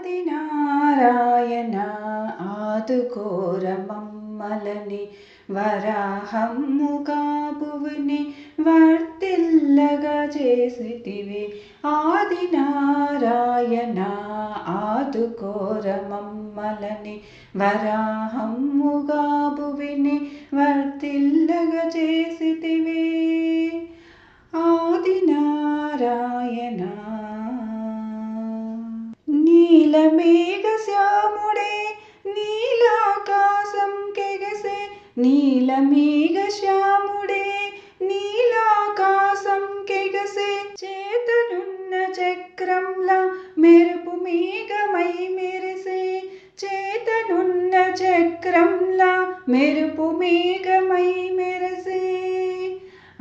ఆదినారాయణ ఆదుకోర మమ్మలని వరాహమ్ముగా భువిని వర్తిల్లగా చేసితివి. ఆదినారాయణ ఆదుకోర మమ్మలని వరాహమ్ముగా భువిని వర్తిల్లగా చేసితివి. ఆదినారాయణ నీలమేఘ శ్యాముడే నీలాకాశం కెగసే నీలమేఘ శ్యాముడే నీలాకాశం కెగసే చేతనున్న చక్రంలా మెరుపు మేఘమై మెరిసే చేతనున్న చక్రంలా మెరుపు మేఘమై మెరిసే.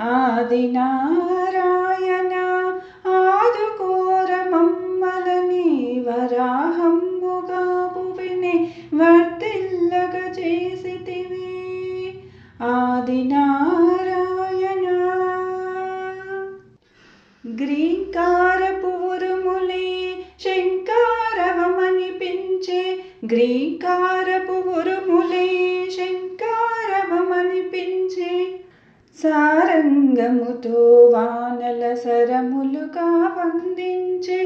ఆదినారాయణ ఆదుకోర మమ్మలని వరాహమ్ముగా భువిని వర్తిల్లగా చేసితివి. ఆదినారాయణ గ్రీంకారపు ఉరుములే శంకారవమనిపించే గ్రీంకారపు ఉరుములే శంకారవమనిపించే సారంగముతో వానల సరములుగా వందించే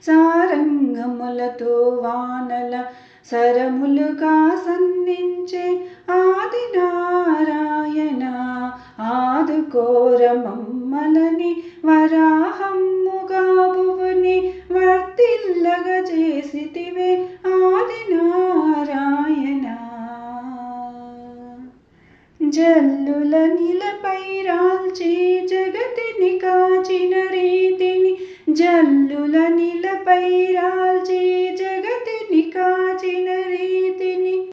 సారంగములతో వానల సరములుగా సంధించే. ఆదినారాయణ ఆదుకోర మమ్మలని వరాహమ్ముగా భువిని వర్తిల్లగా చేసితివే. ఆదినారాయణ జల్లుల నీలపై రాల్చి జగతిని కాచిన రీతిని జల్లుల నీలపై రాల్చి జగతిని కాచిన రీతిని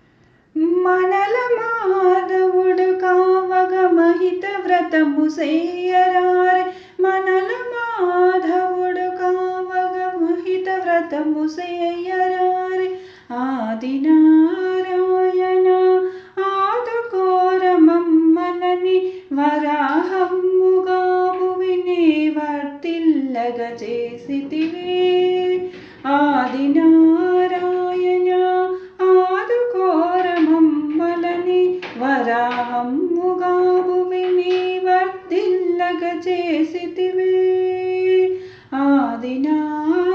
మనల మాధవుడు కావగ మహిత వ్రతము సేయరారే మనల మాధవుడు కావగ మహిత వ్రతము సేయరారే. ఆదినారాయణ ఆదుకోర మమ్మలని వరాహమ్ముగా భువిని వర్తిల్లగా చేసితివి. ఆదినారాయణ ఆదుకోర మమ్మలని వరాహమ్ముగా భువిని వర్తిల్లగా చేసితివి. ఆదినారాయణ